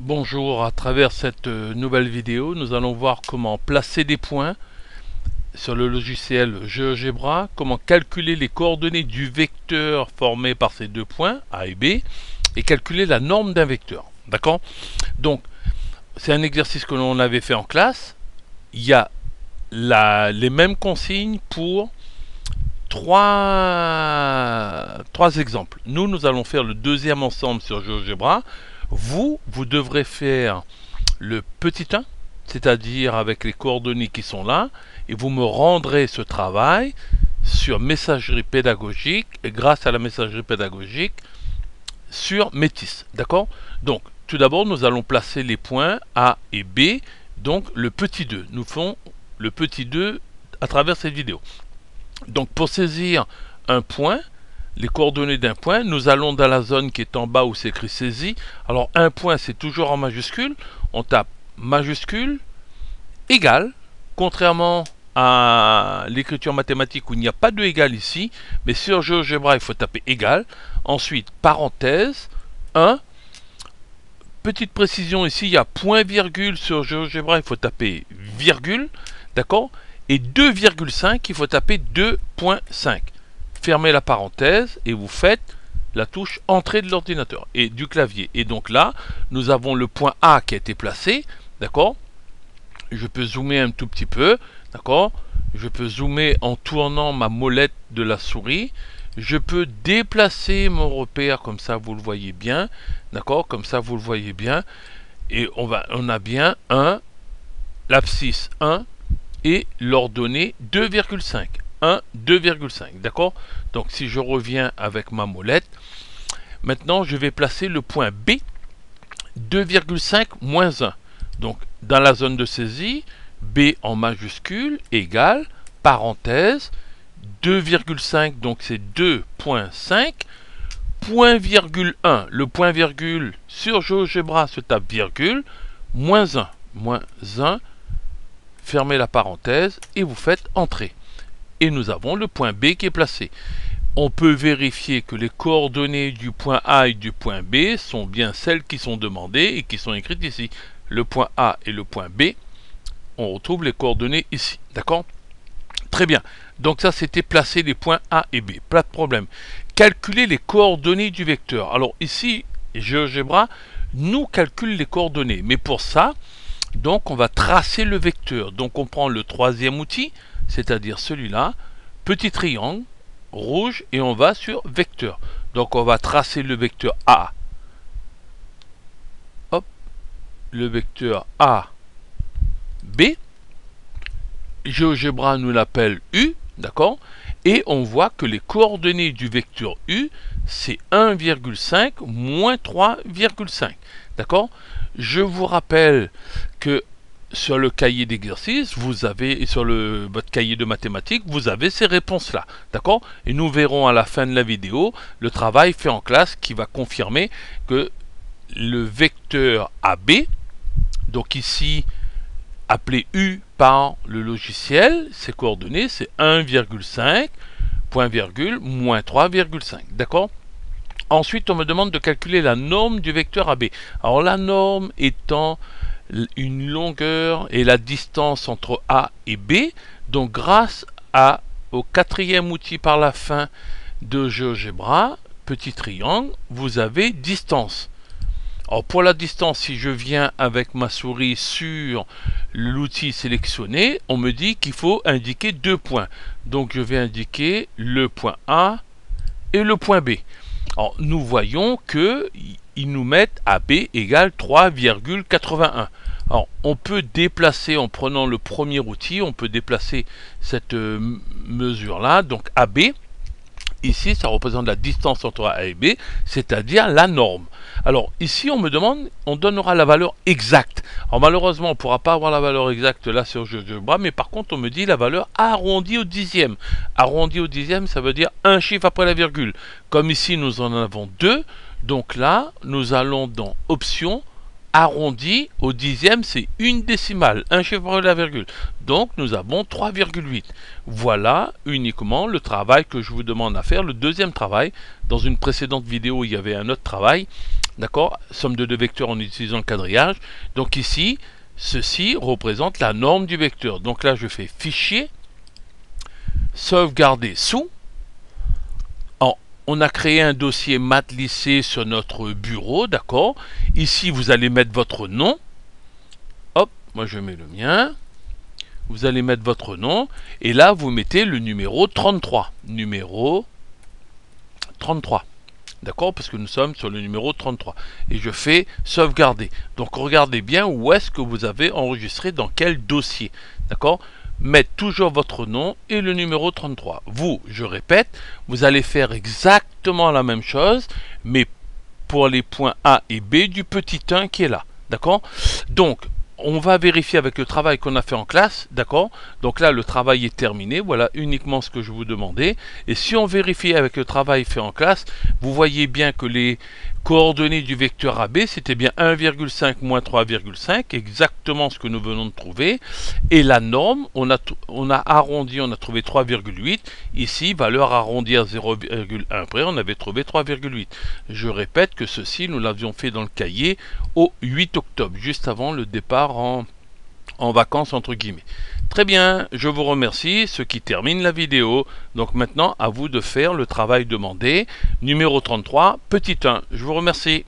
Bonjour, à travers cette nouvelle vidéo, nous allons voir comment placer des points sur le logiciel GeoGebra, comment calculer les coordonnées du vecteur formé par ces deux points, A et B, et calculer la norme d'un vecteur. D'accord? Donc, c'est un exercice que l'on avait fait en classe. Il y a les mêmes consignes pour trois exemples. Nous allons faire le deuxième ensemble sur GeoGebra. Vous devrez faire le petit 1, c'est-à-dire avec les coordonnées qui sont là, et vous me rendrez ce travail sur messagerie pédagogique, et grâce à la messagerie pédagogique, sur Métis. D'accord? Donc, tout d'abord, nous allons placer les points A et B, donc le petit 2. Nous faisons le petit 2 à travers cette vidéo. Donc, pour saisir un point, les coordonnées d'un point, nous allons dans la zone qui est en bas où c'est écrit saisie. Alors un point, c'est toujours en majuscule. On tape majuscule égal, contrairement à l'écriture mathématique où il n'y a pas de égal ici, mais sur GeoGebra il faut taper égal. Ensuite parenthèse 1. Petite précision ici, il y a point virgule. Sur GeoGebra il faut taper virgule, d'accord, et 2,5 il faut taper 2.5. Fermez la parenthèse et vous faites la touche entrée de l'ordinateur et du clavier. Et donc là, nous avons le point A qui a été placé, d'accord. Je peux zoomer un tout petit peu, d'accord. Je peux zoomer en tournant ma molette de la souris. Je peux déplacer mon repère comme ça, vous le voyez bien, d'accord. Comme ça, vous le voyez bien. Et on a bien l'abscisse 1 et l'ordonnée 2,5. 1, 2,5, d'accord. Donc si je reviens avec ma molette, maintenant je vais placer le point B, 2,5 moins 1. Donc dans la zone de saisie, B en majuscule égale, parenthèse, 2,5, donc c'est 2.5, point virgule 1. Le point virgule sur GeoGebra se tape virgule, moins 1. Moins 1, fermez la parenthèse et vous faites entrer. Et nous avons le point B qui est placé. On peut vérifier que les coordonnées du point A et du point B sont bien celles qui sont demandées et qui sont écrites ici. Le point A et le point B, on retrouve les coordonnées ici. D'accord? Très bien. Donc ça, c'était placer les points A et B. Pas de problème. Calculer les coordonnées du vecteur. Alors ici, GeoGebra nous calcule les coordonnées. Mais pour ça, donc on va tracer le vecteur. Donc on prend le troisième outil, c'est-à-dire celui-là, petit triangle, rouge, et on va sur vecteur. Donc on va tracer le vecteur A. Hop, le vecteur A, B. GeoGebra nous l'appelle U, d'accord. Et on voit que les coordonnées du vecteur U, c'est 1,5 moins 3,5. D'accord. Je vous rappelle que sur le cahier d'exercice, vous avez, et sur votre cahier de mathématiques, vous avez ces réponses-là. D'accord? Et nous verrons à la fin de la vidéo le travail fait en classe qui va confirmer que le vecteur AB, donc ici appelé U par le logiciel, ses coordonnées, c'est 1,5, point virgule, moins 3,5. D'accord? Ensuite, on me demande de calculer la norme du vecteur AB. Alors la norme étant une longueur et la distance entre A et B. Donc grâce au quatrième outil par la fin de GeoGebra, petit triangle, vous avez distance. Alors pour la distance, si je viens avec ma souris sur l'outil sélectionné, on me dit qu'il faut indiquer deux points. Donc je vais indiquer le point A et le point B. Alors nous voyons que ils nous mettent AB égale 3,81. Alors on peut déplacer en prenant le premier outil, on peut déplacer cette mesure là. Donc AB ici ça représente la distance entre A et B, c'est-à-dire la norme. Alors ici on me demande, on donnera la valeur exacte. Alors malheureusement on ne pourra pas avoir la valeur exacte là sur GeoGebra, mais par contre on me dit la valeur arrondie au dixième. Arrondi au dixième, ça veut dire un chiffre après la virgule. Comme ici nous en avons deux, donc là nous allons dans option, arrondi au dixième, c'est une décimale, un chiffre après la virgule. Donc nous avons 3,8. Voilà uniquement le travail que je vous demande à faire, le deuxième travail. Dans une précédente vidéo, il y avait un autre travail. d'accord, somme de deux vecteurs en utilisant le quadrillage. Donc ici, ceci représente la norme du vecteur. Donc là, je fais fichier, sauvegarder sous. On a créé un dossier maths lycée sur notre bureau, d'accord. Ici, vous allez mettre votre nom. Hop, moi je mets le mien. Vous allez mettre votre nom. Et là, vous mettez le numéro 33. Numéro 33. D'accord, parce que nous sommes sur le numéro 33. Et je fais sauvegarder. Donc regardez bien où est-ce que vous avez enregistré, dans quel dossier. D'accord. Mettre toujours votre nom et le numéro 33. Vous, je répète, vous allez faire exactement la même chose, mais pour les points A et B du petit 1 qui est là. D'accord. Donc, on va vérifier avec le travail qu'on a fait en classe, d'accord. Donc là, le travail est terminé, voilà uniquement ce que je vous demandais. Et si on vérifie avec le travail fait en classe, vous voyez bien que les coordonnées du vecteur AB, c'était bien 1,5 moins 3,5, exactement ce que nous venons de trouver. Et la norme, on a arrondi, on a trouvé 3,8. Ici, valeur arrondie à 0,1 près, on avait trouvé 3,8. Je répète que ceci, nous l'avions fait dans le cahier au 8 octobre, juste avant le départ en vacances entre guillemets. Très bien, je vous remercie, ce qui termine la vidéo. Donc maintenant, à vous de faire le travail demandé. Numéro 33, petit 1. Je vous remercie.